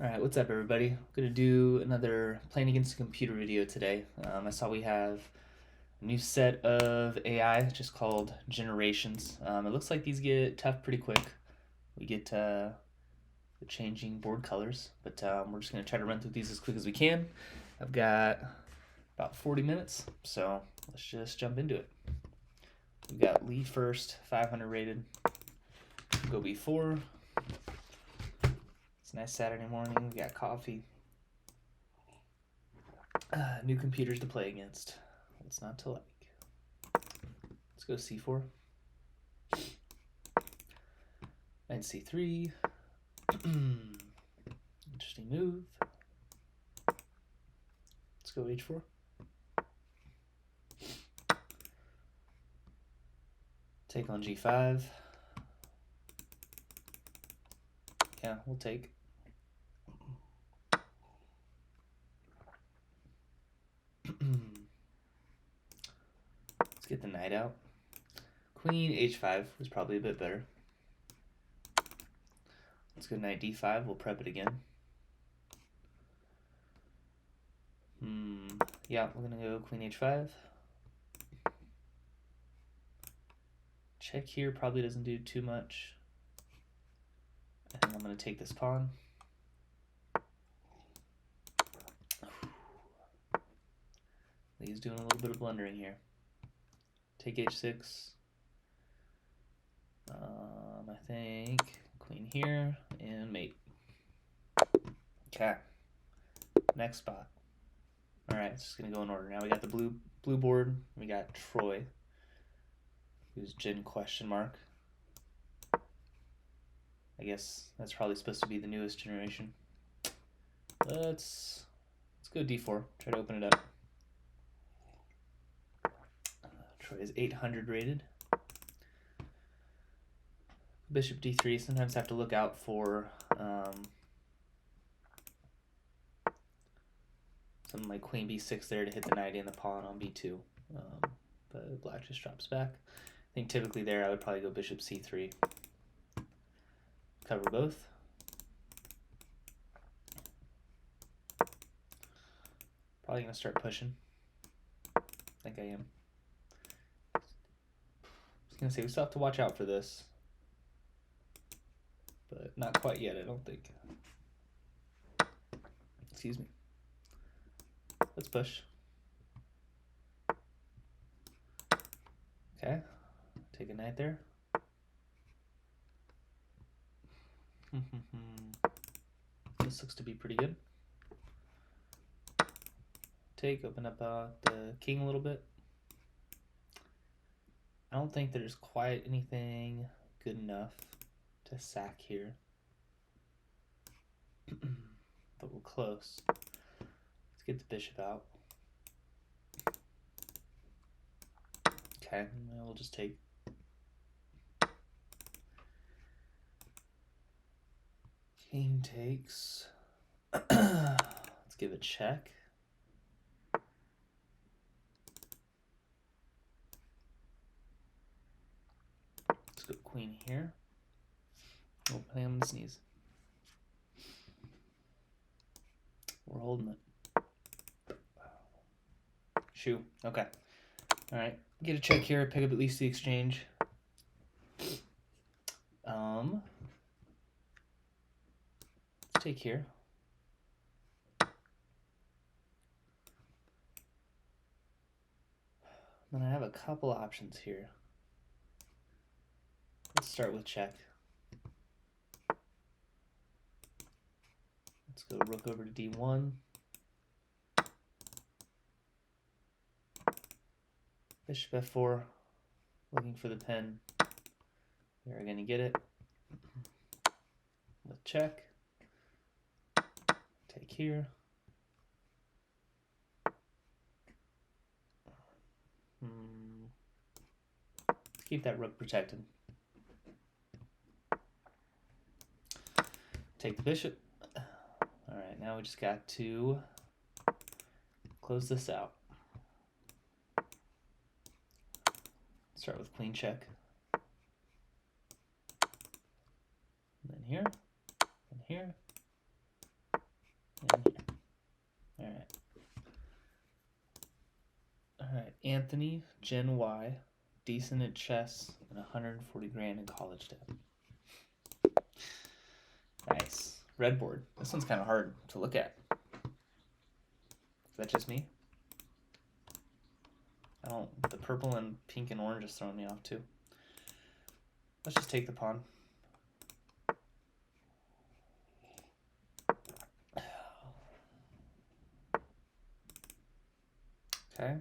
Alright, what's up everybody? I'm gonna do another Playing Against the Computer video today. I saw we have a new set of AI just called Generations. It looks like these get tough pretty quick. We get the changing board colors, but we're just gonna try to run through these as quick as we can. I've got about 40 minutes, so let's just jump into it. We've got lead first, 500 rated. Go B4. It's a nice Saturday morning. We got coffee. New computers to play against. What's not to like? Let's go C4. Knight C3. Interesting move. Let's go H4. Take on G5. Yeah, we'll take. Let's get the knight out. Queen H5 was probably a bit better. Let's go knight D5. We'll prep it again. Yeah, we're gonna go Queen H5. Check here probably doesn't do too much. I think I'm gonna take this pawn. He's doing a little bit of blundering here. Take H6. I think queen here and mate. Okay. Next spot. All right, it's just gonna go in order. Now we got the blue board. We got Troy, who's Gen question mark. I guess that's probably supposed to be the newest generation. Let's go D4. Try to open it up. Troy is 800 rated. Bishop D3. Sometimes have to look out for something like Queen B6 there to hit the knight and the pawn on B2. But black just drops back. I think typically there I would probably go Bishop C3. Cover both. Probably gonna start pushing. I think I am. I was gonna say we still have to watch out for this, but not quite yet, I don't think. Excuse me. Let's push. Okay, take a knight there. This looks to be pretty good. Take, open up the king a little bit. I don't think there's quite anything good enough to sack here. But we're close. Let's get the bishop out. Okay, we'll just take. King takes. Let's give a check. Let's go queen here. Oh, I think I'm gonna sneeze. We're holding it. Shoo. Okay. All right. Get a check here. Pick up at least the exchange. Let's take here. Then I have a couple options here. Let's start with check. Let's go rook over to D1. Bishop F4, looking for the pin. We're gonna get it. With check. Take here. Let's keep that rook protected. Take the bishop. All right, now we just got to close this out. Start with queen check. And then here, and here. Anthony, Gen Y, decent at chess, and 140 grand in college debt. Nice. Red board. This one's kind of hard to look at. Is that just me? The purple and pink and orange is throwing me off too. Let's just take the pawn. Okay.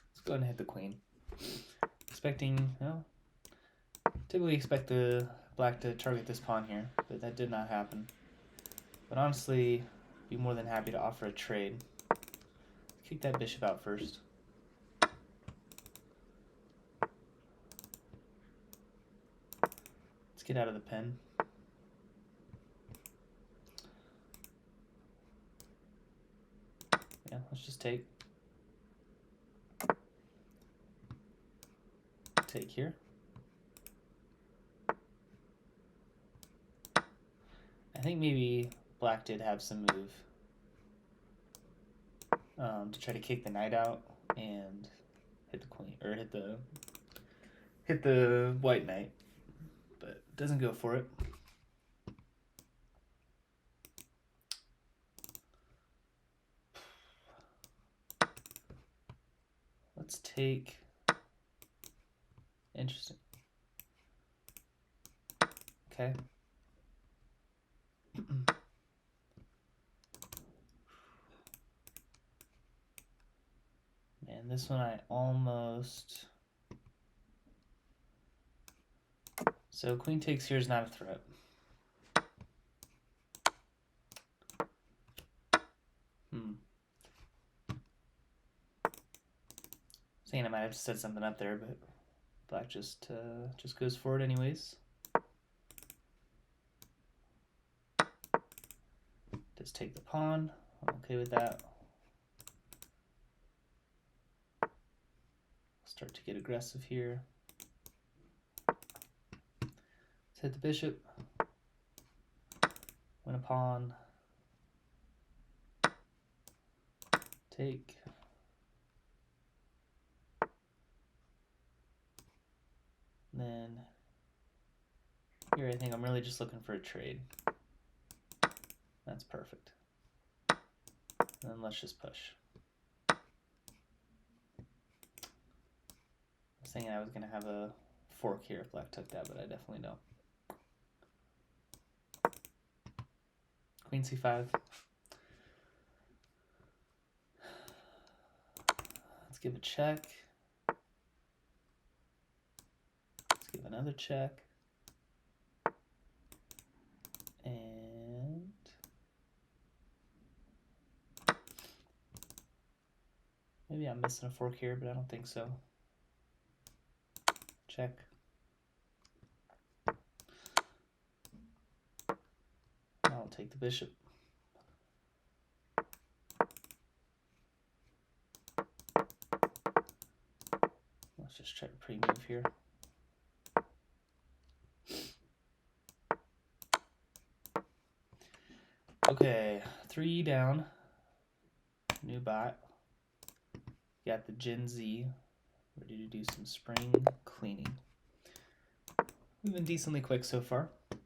Let's go ahead and hit the queen. Expecting, typically expect the black to target this pawn here, but that did not happen. But honestly, be more than happy to offer a trade. Kick that bishop out first. Let's get out of the pen. Yeah, let's just take. Take here. I think maybe black did have some move to try to kick the knight out and hit the queen, or hit the white knight, but doesn't go for it. Let's take. Interesting. Okay. Man, this one I almost... So queen takes here is not a threat. Saying I might have to set something up there, but black just goes for it anyways. Just take the pawn. I'm okay with that. Start to get aggressive here. Let's hit the bishop. Win a pawn. Take. And then here I think I'm really just looking for a trade. That's perfect. And then let's just push. I was thinking I was going to have a fork here if black took that, but I definitely don't. Queen c5. Let's give a check. Let's give another check. And maybe I'm missing a fork here, but I don't think so. Check. I'll take the bishop. Let's just try to pre-move here. Okay, 3 down. New bot. Got the Gen Z. Ready to do some spring cleaning. We've been decently quick so far. I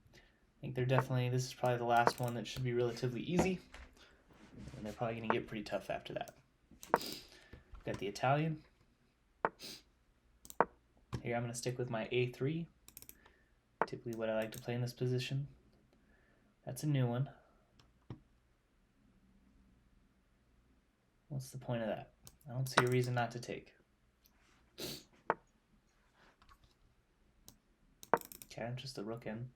think this is probably the last one that should be relatively easy. And they're probably going to get pretty tough after that. Got the Italian. Here I'm going to stick with my A3. Typically what I like to play in this position. That's a new one. What's the point of that? I don't see a reason not to take. Okay, just the rook in.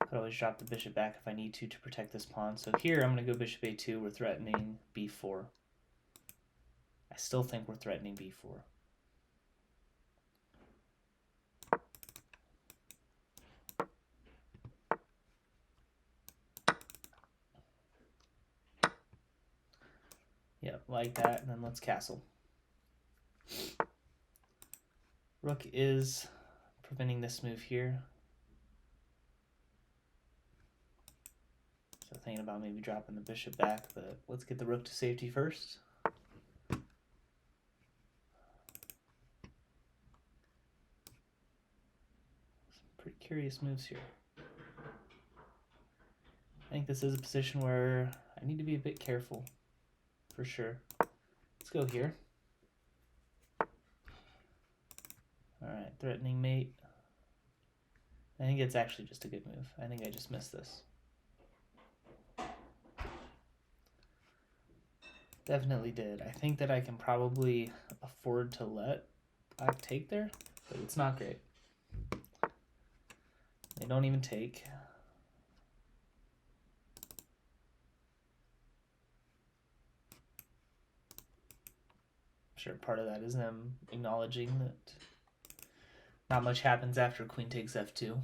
Could always drop the bishop back if I need to protect this pawn. So here I'm going to go bishop a2. We're threatening b4. I still think we're threatening b4. Yep, like that, and then let's castle. Rook is preventing this move here. So thinking about maybe dropping the bishop back, but let's get the rook to safety first. Some pretty curious moves here. I think this is a position where I need to be a bit careful, for sure. Let's go here. Alright, threatening mate. I think it's actually just a good move. I think I just missed this. Definitely did. I think that I can probably afford to let black take there, but it's not great. They don't even take. I'm sure part of that is them acknowledging that not much happens after queen takes f2.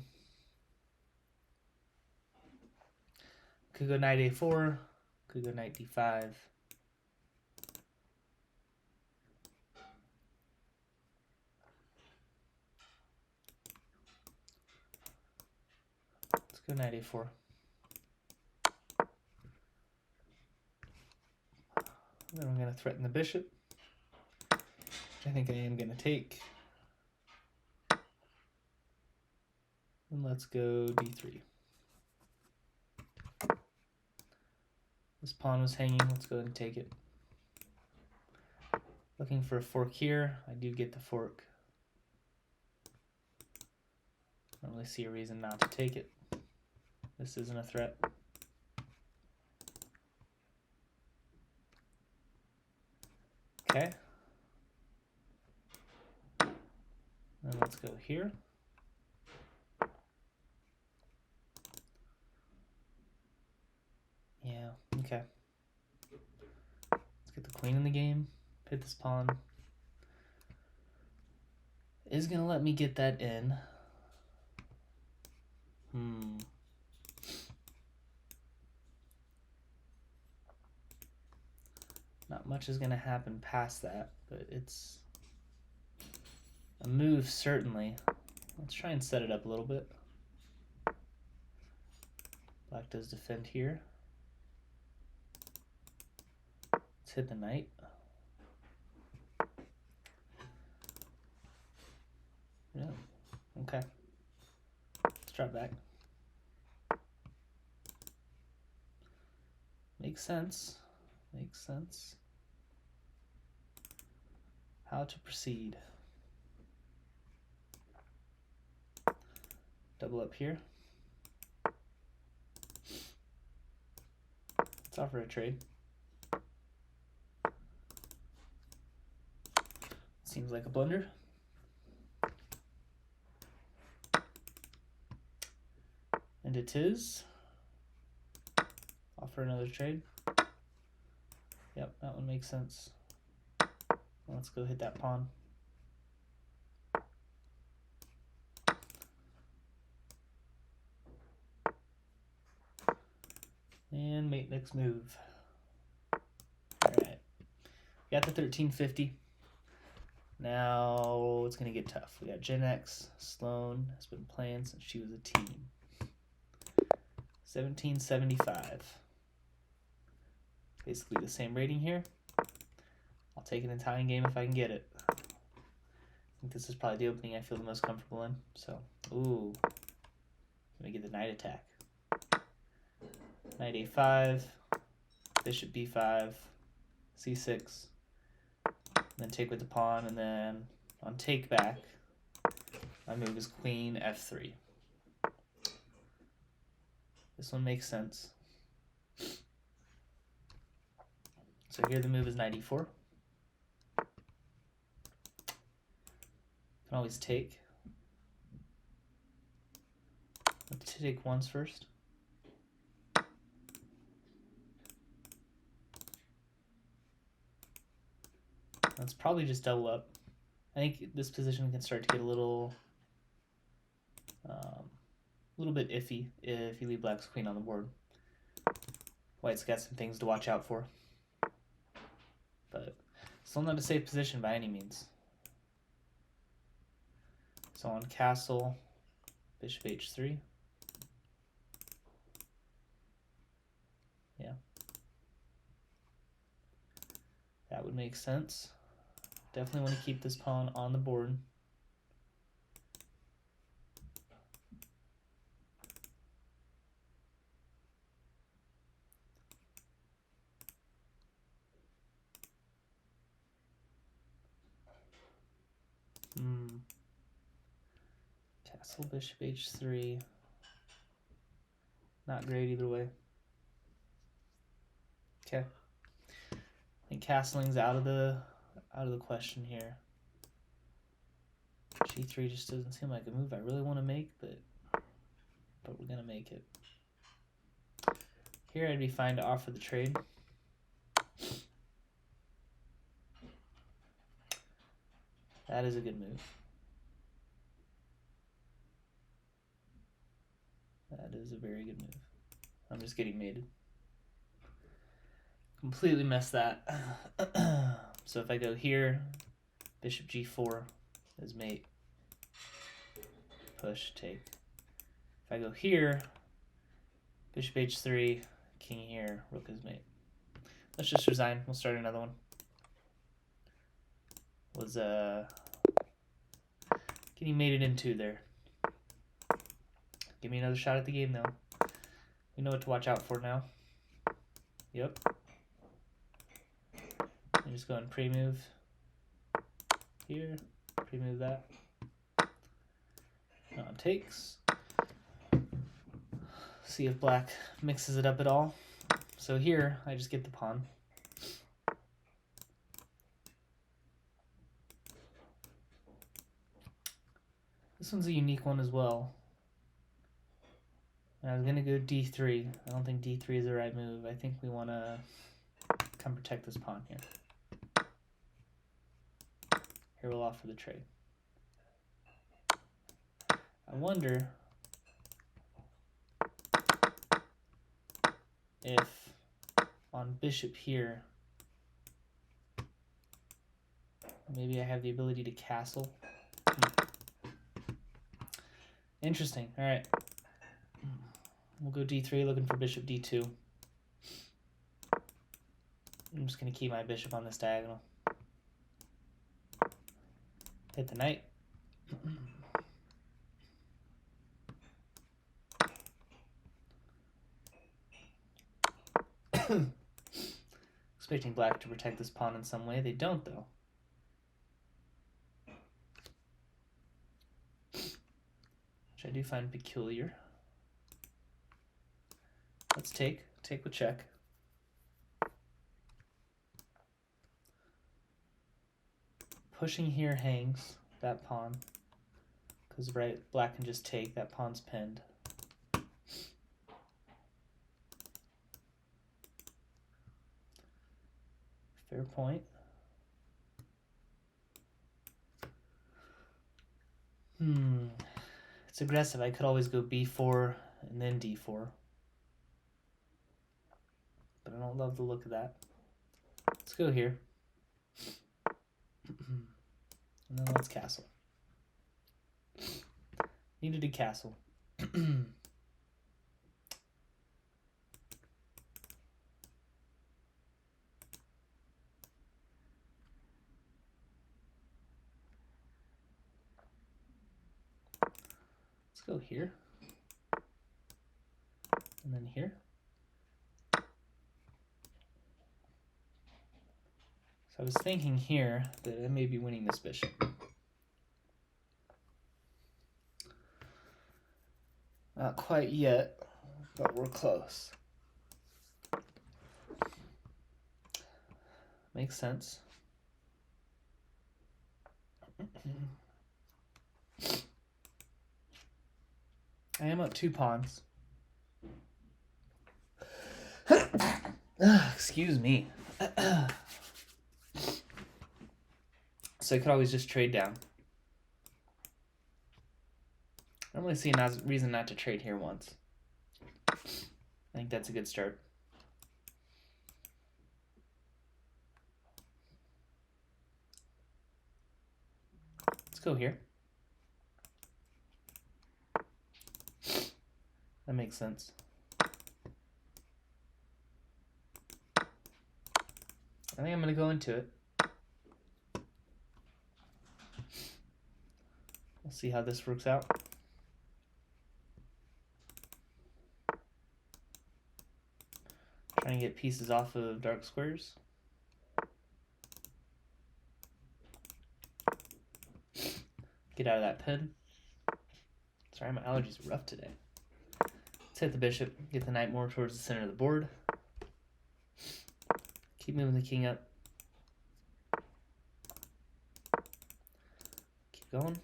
Could go knight a4, could go knight d5. Let's go knight a4. Then I'm going to threaten the bishop, which I think I am going to take. And let's go d3. This pawn was hanging. Let's go ahead and take it. Looking for a fork here. I do get the fork. I don't really see a reason not to take it. This isn't a threat. Okay. Then let's go here. Yeah, okay. Let's get the queen in the game. Hit this pawn. Is going to let me get that in. Not much is going to happen past that, but it's a move, certainly. Let's try and set it up a little bit. Black does defend here. Let's hit the knight. Yeah, okay. Let's drop back. Makes sense. Makes sense. How to proceed. Double up here. Let's offer a trade. Seems like a blunder. And it is. Offer another trade. Yep, that one makes sense. Let's go hit that pawn. And mate next move. Alright. Got the 1350. Now it's going to get tough. We got Gen X. Sloane has been playing since she was a teen. 1775. Basically the same rating here. I'll take an Italian game if I can get it. I think this is probably the opening I feel the most comfortable in. So, ooh. Let me get the knight attack. Knight a5, bishop b5, c6, then take with the pawn, and then on take back, my move is queen f3. This one makes sense. So here the move is knight e4. Can always take. Let's take once first. Let's probably just double up. I think this position can start to get a little bit iffy if you leave black's queen on the board. White's got some things to watch out for. But still not a safe position by any means. So on castle, bishop h3. Yeah. That would make sense. Definitely want to keep this pawn on the board. Castle, bishop h3. Not great either way. Okay. I think castling's out of the question here. G3 just doesn't seem like a move I really want to make, but we're gonna make it. Here I'd be fine to offer the trade. That is a good move. That is a very good move. I'm just getting mated. Completely messed that. So if I go here, bishop g4 is mate. Push, take. If I go here, bishop h3, king here, rook is mate. Let's just resign. We'll start another one. Was getting mated in 2 there. Give me another shot at the game though. We know what to watch out for now. Yep. You just go and pre-move here, pre-move that. Takes. See if black mixes it up at all. So here, I just get the pawn. This one's a unique one as well. And I was going to go d3. I don't think d3 is the right move. I think we want to come protect this pawn here. Here we'll offer the trade. I wonder if on bishop here, maybe I have the ability to castle. Interesting. All right. We'll go d3, looking for bishop d2. I'm just going to keep my bishop on this diagonal. Hit the knight. Expecting black to protect this pawn in some way. They don't, though. Which I do find peculiar. Let's take with check. Pushing here hangs that pawn, because right, black can just take, that pawn's pinned. Fair point. It's aggressive. I could always go b4 and then d4. But I don't love the look of that. Let's go here. And then let's castle. Needed a castle. Let's go here. And then here. So I was thinking here that I may be winning this bishop. Not quite yet, but we're close. Makes sense. I am up 2 pawns. Excuse me. So I could always just trade down. I don't really see a reason not to trade here once. I think that's a good start. Let's go here. That makes sense. I think I'm going to go into it. We'll see how this works out. Trying to get pieces off of dark squares. Get out of that pin. Sorry, my allergies are rough today. Let's hit the bishop, get the knight more towards the center of the board. Keep moving the king up. Keep going.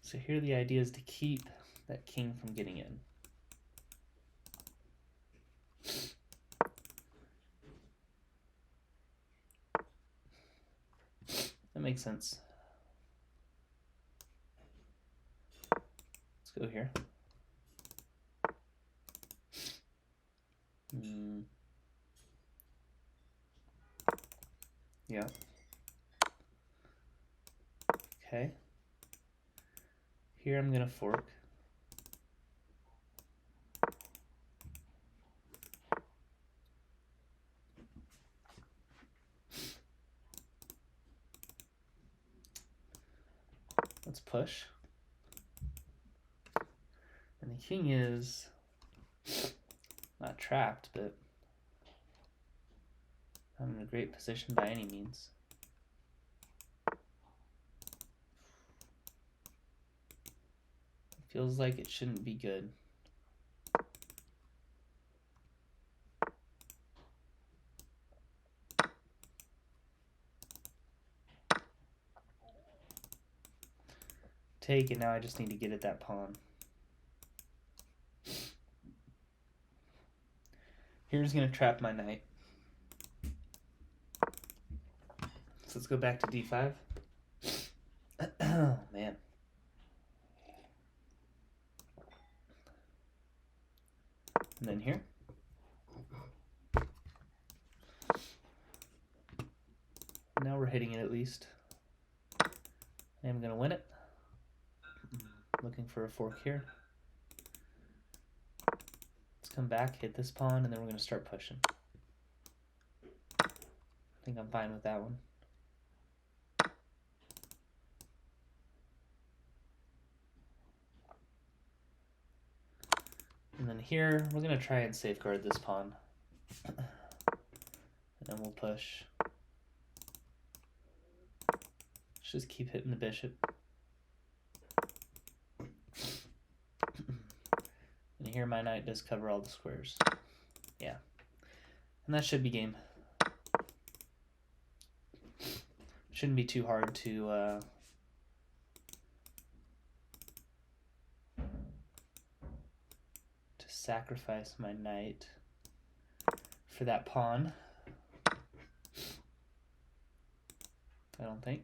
So here the idea is to keep that king from getting in. That makes sense. Let's go here. Yeah. Okay. Here I'm going to fork. Let's push. And the king is not trapped, but not in a great position by any means. It feels like it shouldn't be good. Take, and now I just need to get at that pawn. Here's going to trap my knight. So let's go back to d5. Oh, man. And then here. Now we're hitting it at least. I'm going to win it. Looking for a fork here. Let's come back, hit this pawn, and then we're going to start pushing. I think I'm fine with that one. And then here, we're going to try and safeguard this pawn. And then we'll push. Let's just keep hitting the bishop. And here my knight does cover all the squares. Yeah. And that should be game. Shouldn't be too hard to sacrifice my knight for that pawn. I don't think.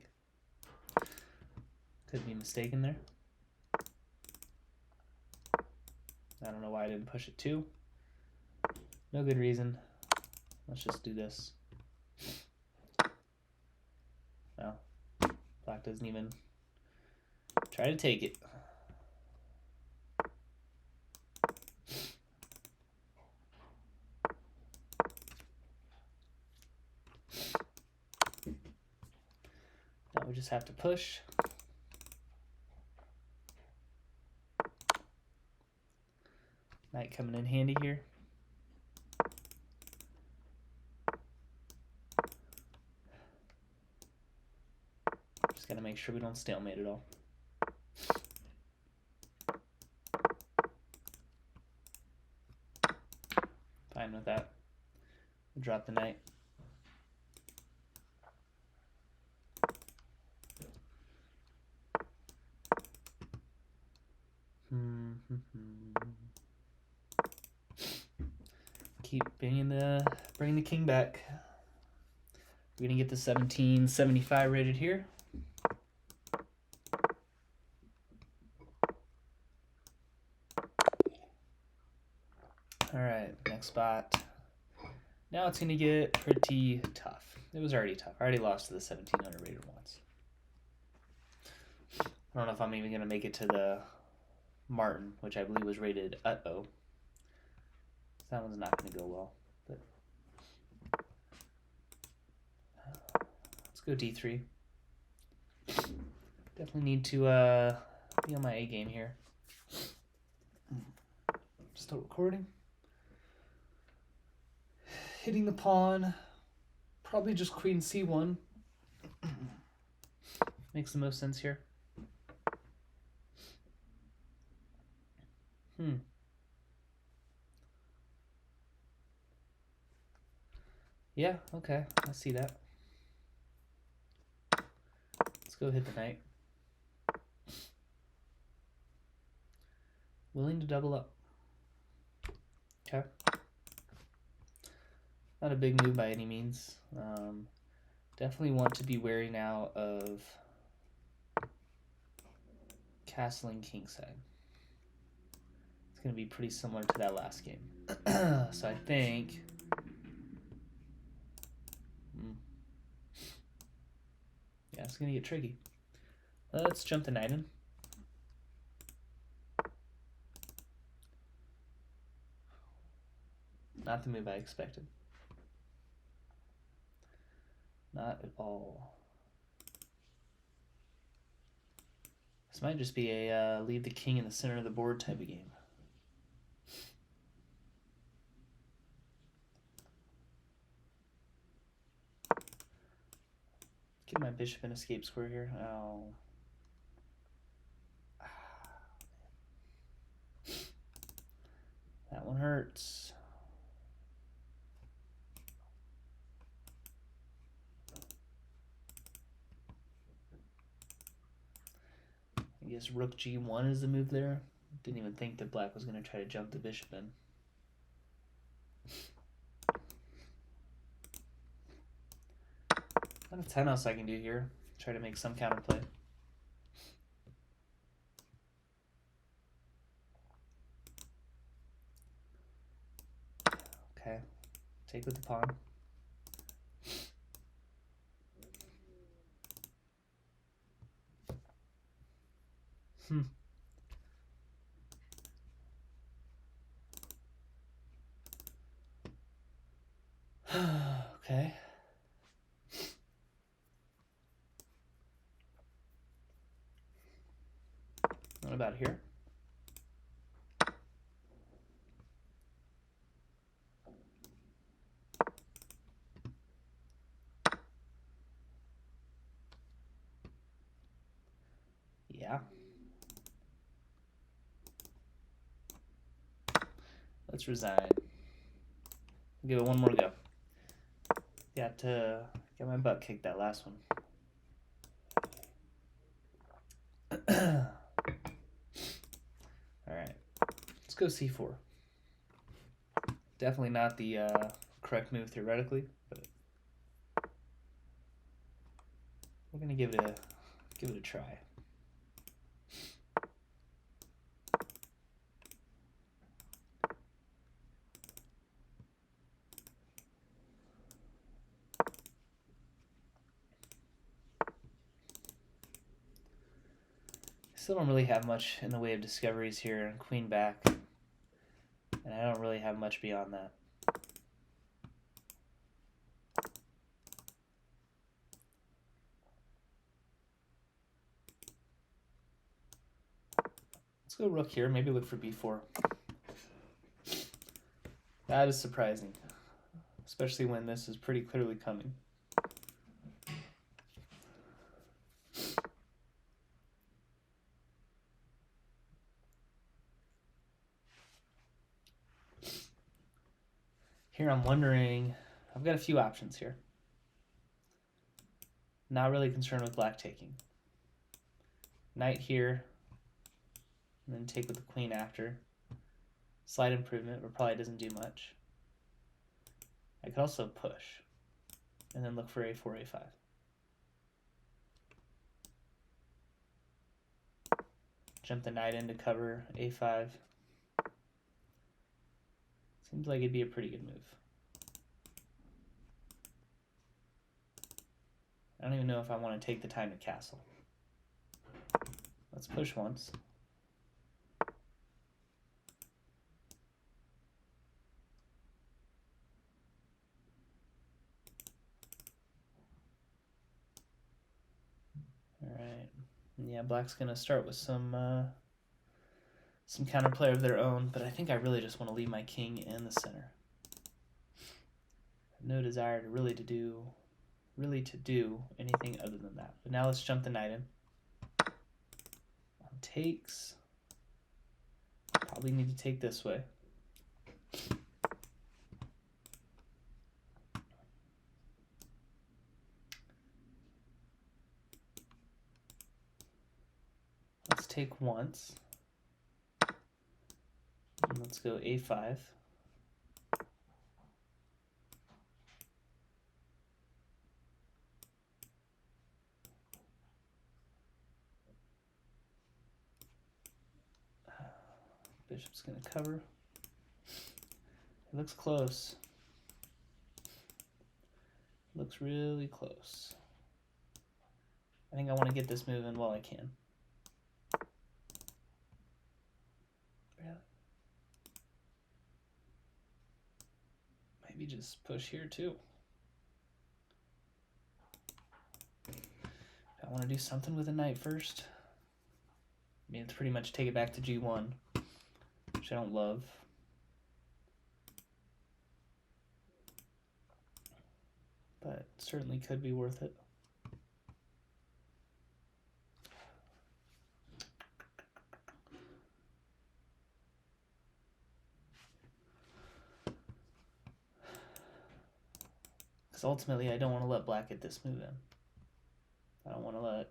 Could be mistaken there. I don't know why I didn't push it too. No good reason. Let's just do this. Well, black doesn't even try to take it. Now we just have to push. Knight coming in handy here. Just gotta make sure we don't stalemate at all. Fine with that. We'll drop the knight. Keep bringing the king back. We're gonna get the 1775 rated here. All right, next spot. Now it's gonna get pretty tough. It was already tough. I already lost to the 1700 rated once. I don't know if I'm even going to make it to the Martin, which I believe was rated uh-oh. That one's not going to go well. But let's go D3. Definitely need to be on my A game here. Still recording. Hitting the pawn. Probably just queen C1. Makes the most sense here. Yeah, okay. I see that. Let's go hit the knight. Willing to double up. Okay. Not a big move by any means. Definitely want to be wary now of castling kingside. It's going to be pretty similar to that last game. So I think... yeah, it's going to get tricky. Let's jump the knight in. Not the move I expected. Not at all. This might just be a leave the king in the center of the board type of game. Get my bishop in escape square here. Oh. That one hurts. I guess rook g1 is the move there. Didn't even think that black was going to try to jump the bishop in. Not a ton else I can do here. Try to make some counterplay. Okay, take with the pawn. Okay. What about here? Yeah. Let's resign. Give it one more go. Got my butt kicked that last one. All right, let's go c4. Definitely not the correct move theoretically, but we're gonna give it a try. Still don't really have much in the way of discoveries here, and queen back, and I don't really have much beyond that. Let's go rook here, maybe look for b4. That is surprising, especially when this is pretty clearly coming. Here I'm wondering, I've got a few options here. Not really concerned with black taking. Knight here, and then take with the queen after. Slight improvement, but probably doesn't do much. I could also push, and then look for a4, a5. Jump the knight in to cover a5. Seems like it'd be a pretty good move. I don't even know if I want to take the time to castle. Let's push once. All right. Yeah, black's gonna start with some counterplay of their own, but I think I really just want to leave my king in the center. No desire to really to do anything other than that. But now let's jump the knight in. On takes. Probably need to take this way. Let's take once. And let's go a5. Bishop's going to cover. It looks close. Looks really close. I think I want to get this moving while I can. Really? Maybe just push here too. I want to do something with a knight first. I mean, it's pretty much take it back to g1, which I don't love. But certainly could be worth it. Because ultimately, I don't want to let black get this move in. I don't want to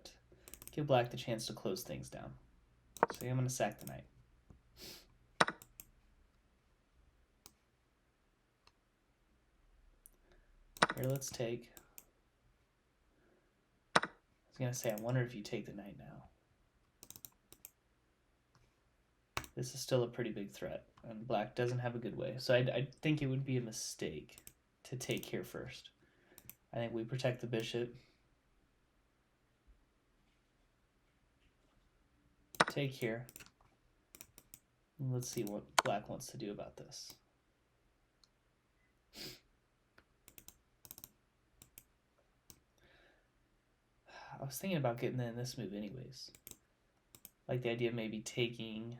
give black the chance to close things down. So I'm going to sack the knight. Here, let's take. I was going to say, I wonder if you take the knight now. This is still a pretty big threat, and black doesn't have a good way. So I think it would be a mistake to take here first. I think we protect the bishop. Take here. And let's see what black wants to do about this. I was thinking about getting in this move anyways. Like the idea of maybe taking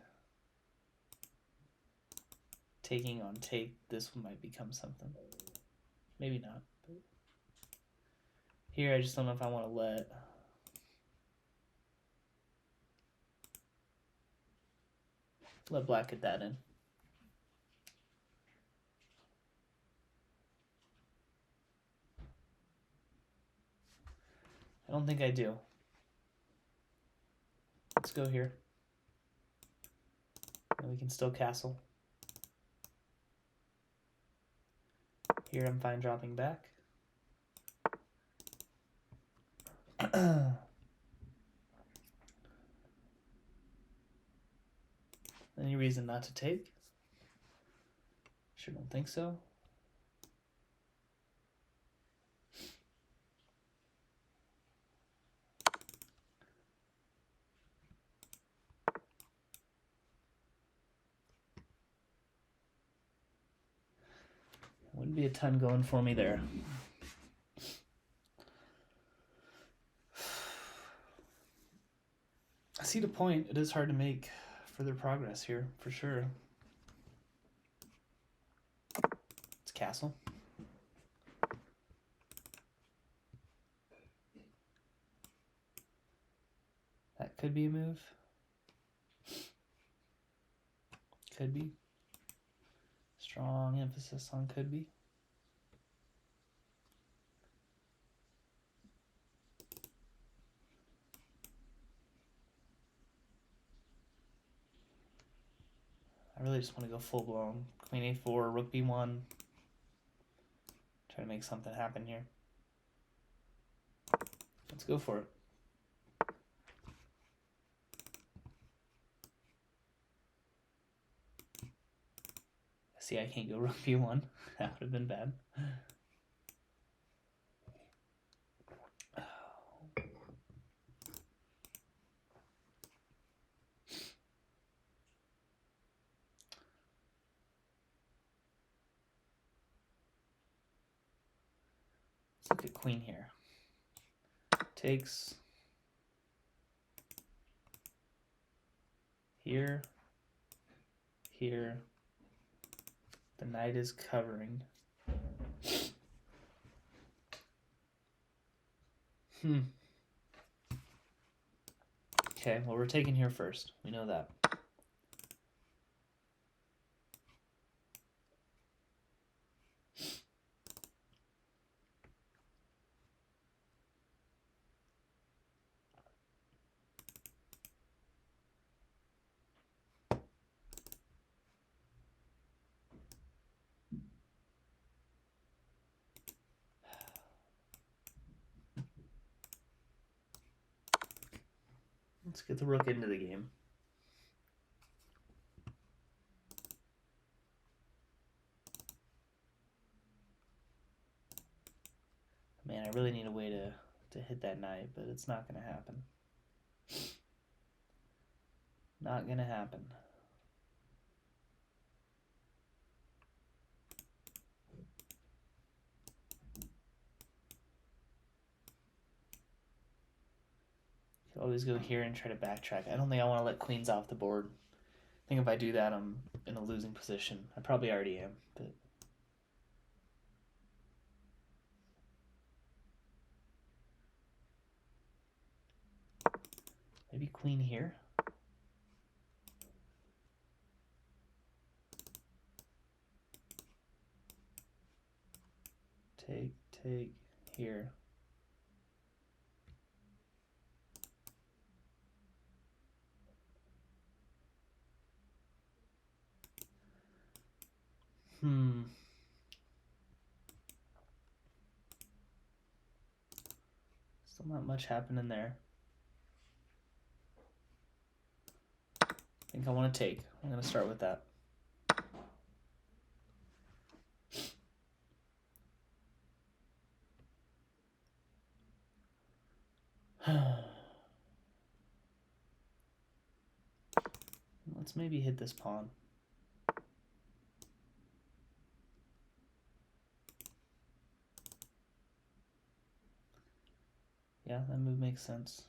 on take. This one might become something. Maybe not. But here I just don't know if I want to let black get that in. I don't think I do. Let's go here. And we can still castle. Here I'm fine dropping back. Any reason not to take? Sure don't think so. Wouldn't be a ton going for me there. I see the point. It is hard to make further progress here, for sure. It's castle. That could be a move. Could be. Strong emphasis on could be. I really just want to go full blown. Queen a4, rook b1. Try to make something happen here. Let's go for it. See, I can't go rook b1. That would have been bad. Let's look at queen here. Takes here, here. The knight is covering. Okay, well, we're taking here first. We know that. Let's get the rook into the game. Man, I really need a way to hit that knight, but it's not going to happen. Not going to happen. You always go here and try to backtrack. I don't think I want to let queens off the board. I think if I do that, I'm in a losing position. I probably already am, but... Maybe queen here? Take, here. Still not much happening there. I think I want to take. I'm going to start with that. Let's maybe hit this pawn. Yeah, that move makes sense.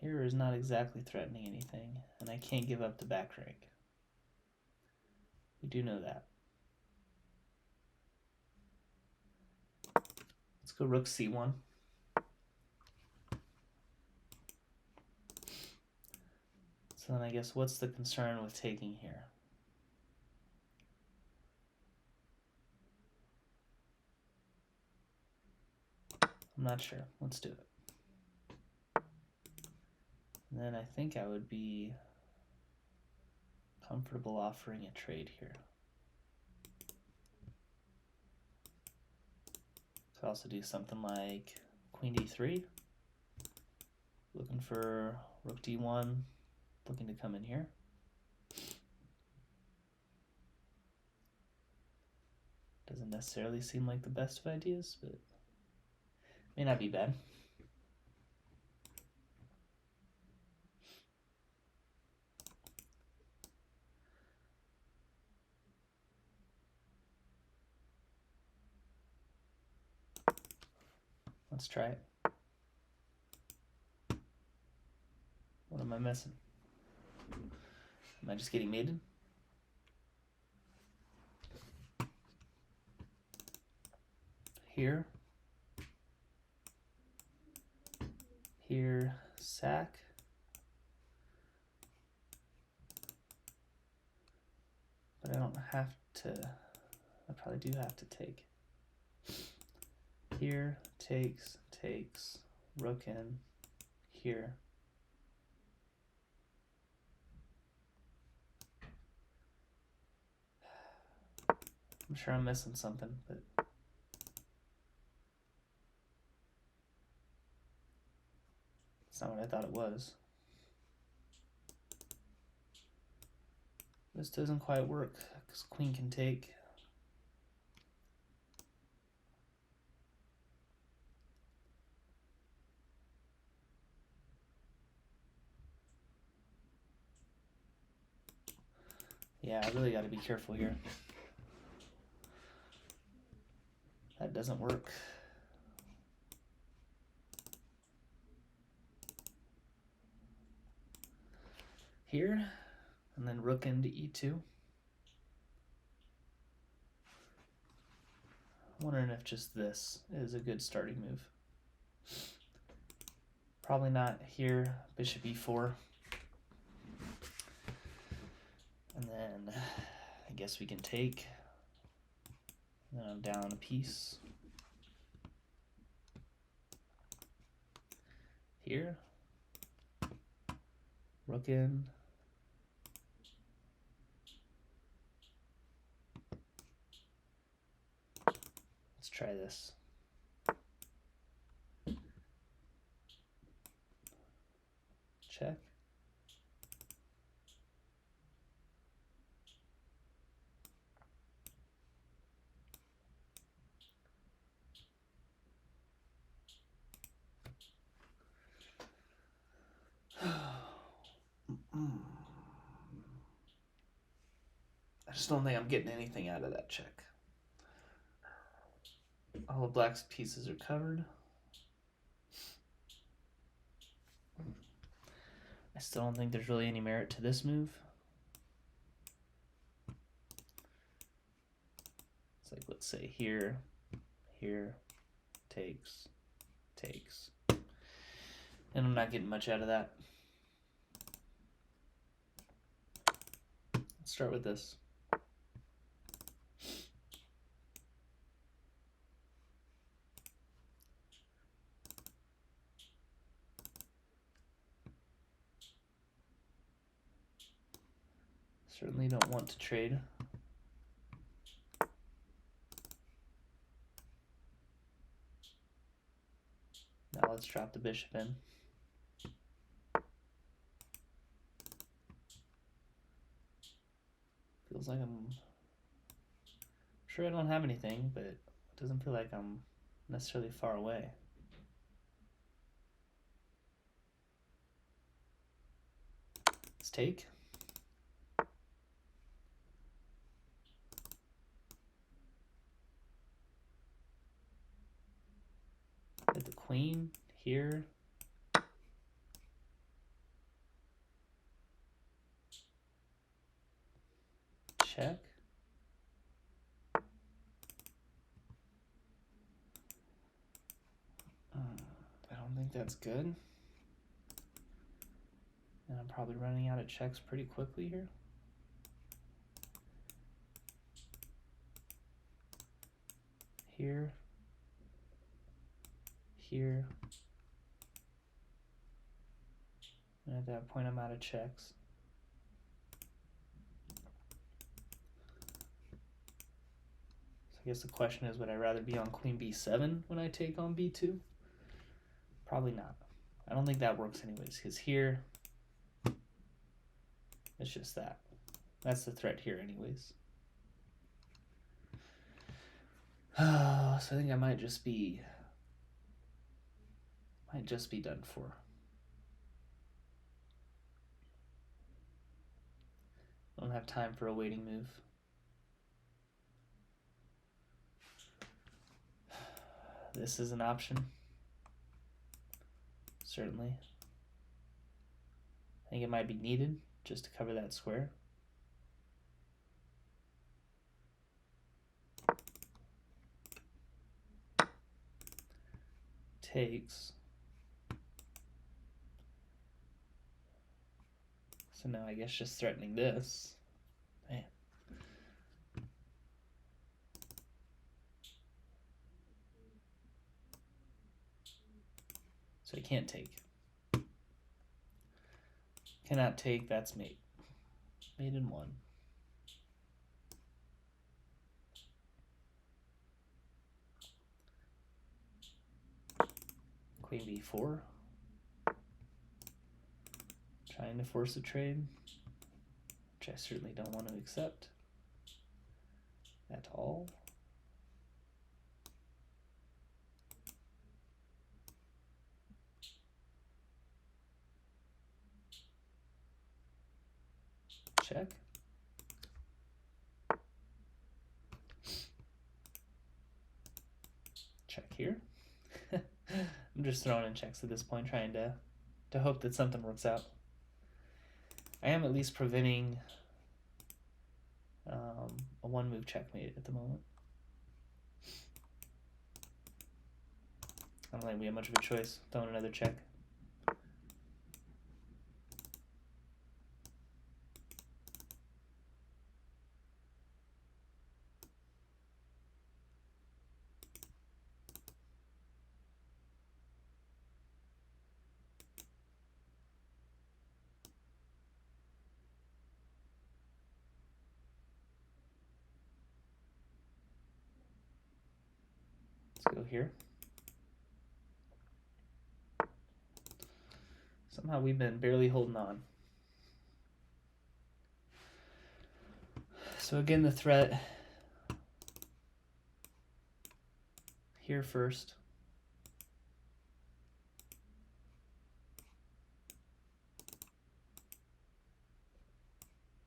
Here is not exactly threatening anything, and I can't give up the back rank. We do know that. Let's go rook c1. So then I guess what's the concern with taking here? I'm not sure. Let's do it. And then I think I would be comfortable offering a trade here. Could also do something like queen d3. Looking for rook d1, looking to come in here. Doesn't necessarily seem like the best of ideas, but may not be bad. Let's try it. What am I missing? Am I just getting mated? Here. Here, sack. But I don't have to, I probably do have to take. Here, takes, rook in, here. I'm sure I'm missing something, but it's not what I thought it was. This doesn't quite work, because queen can take. Yeah, I really got to be careful here. doesn't work. Here, and then rook into e2. I'm wondering if just this is a good starting move. Probably not here. Bishop e4. And then I guess we can take. And then I'm down a piece. Here. Rook in. Let's try this. Check. I just don't think I'm getting anything out of that check. All of black's pieces are covered. I still don't think there's really any merit to this move. It's like, let's say here, here, takes, takes. And I'm not getting much out of that. Let's start with this. Certainly don't want to trade. Now let's drop the bishop in. Feels like I'm sure I don't have anything, but it doesn't feel like I'm necessarily far away. Let's take. Hit the queen here. Check. I don't think that's good. And I'm probably running out of checks pretty quickly here. Here. Here. And at that point, I'm out of checks. So I guess the question is, would I rather be on queen b7 when I take on b2? Probably not. I don't think that works anyways, because here, it's just that. That's the threat here anyways. So I think I might just be done for. I don't have time for a waiting move. This is an option. Certainly. I think it might be needed just to cover that square. Takes. So now I guess just threatening this. Man. So I can't take. Cannot take, that's mate. Mate in one. Queen b4. Trying to force a trade, which I certainly don't want to accept at all. Check. here. I'm just throwing in checks at this point, trying to hope that something works out. I am at least preventing a one-move checkmate at the moment. I don't think we have much of a choice. Throwing another check. Let's go here. Somehow we've been barely holding on. So again, the threat here first.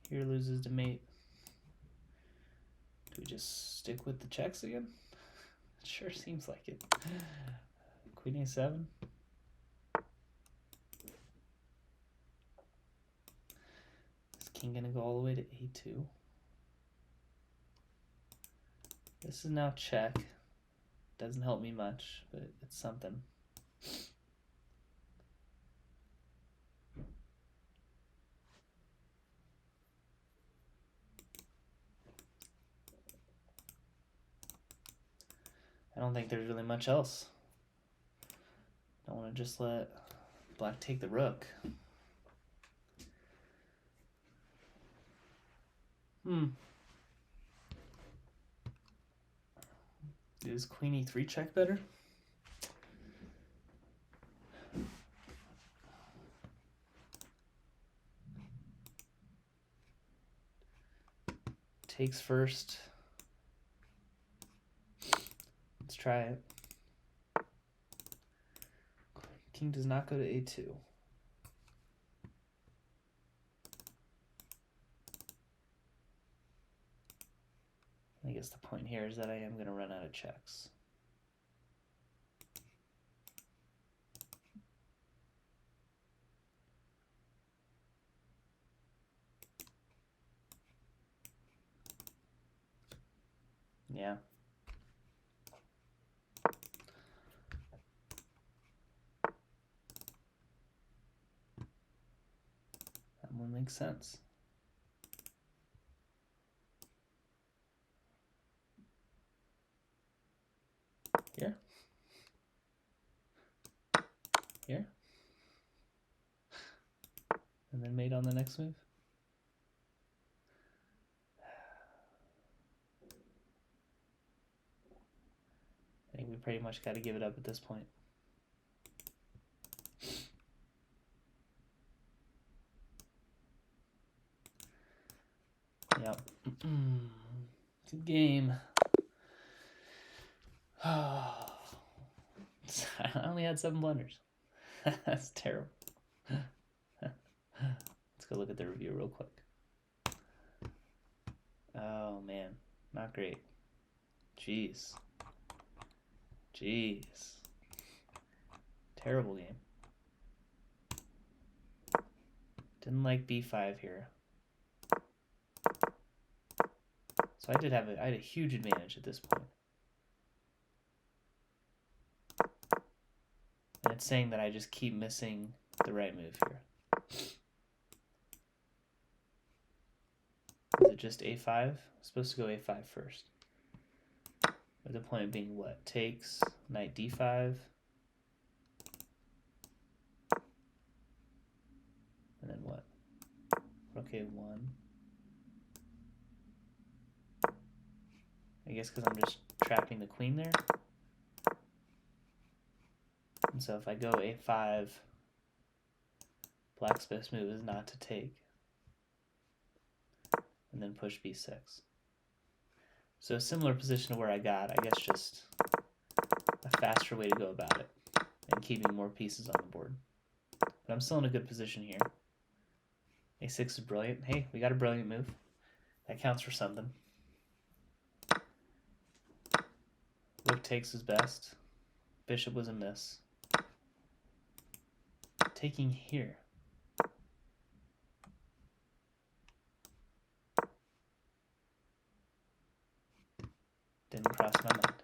Here loses to mate. Do we just stick with the checks again? It sure seems like it. Queen A7. Is king gonna go all the way to A2? This is now check. Doesn't help me much, but it's something. I don't think there's really much else. Don't want to just let black take the rook. Is queen E3 check better? Takes first. Let's try it. King does not go to A2. I guess the point here is that I am going to run out of checks. Yeah. That one makes sense. Here. Here. And then mate on the next move. I think we pretty much got to give it up at this point. Yep. Good game. I only had 7 blunders. That's terrible. Let's go look at the review real quick. Oh man, not great. Jeez. Terrible game. Didn't like B5 here. So I had a huge advantage at this point. And it's saying that I just keep missing the right move here. Is it just A5? I'm supposed to go A5 first. With the point being what? Takes, knight D5. And then what? Rook A1. I guess because I'm just trapping the queen there. And so if I go A5, black's best move is not to take. And then push B6. So a similar position to where I got, I guess just a faster way to go about it and keeping more pieces on the board. But I'm still in a good position here. A6 is brilliant. Hey, we got a brilliant move. That counts for something. Rook takes is best. Bishop was a miss. Taking here. Didn't cross my mind.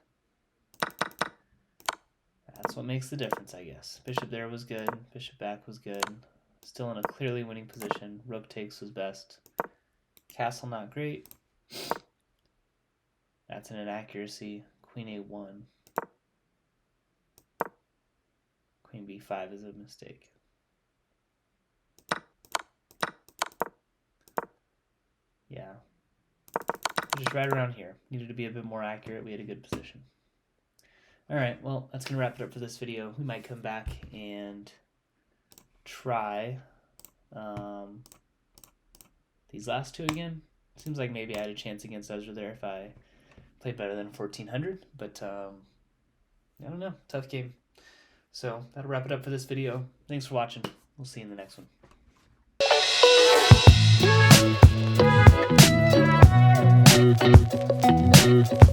That's what makes the difference, I guess. Bishop there was good. Bishop back was good. Still in a clearly winning position. Rook takes was best. Castle not great. That's an inaccuracy. Queen A1. Queen B5 is a mistake. Yeah. Just right around here. Needed to be a bit more accurate. We had a good position. Alright, well, that's going to wrap it up for this video. We might come back and try these last two again. Seems like maybe I had a chance against Ezra there if I played better than 1400, but I don't know. Tough game. So that'll wrap it up for this video. Thanks for watching. We'll see you in the next one.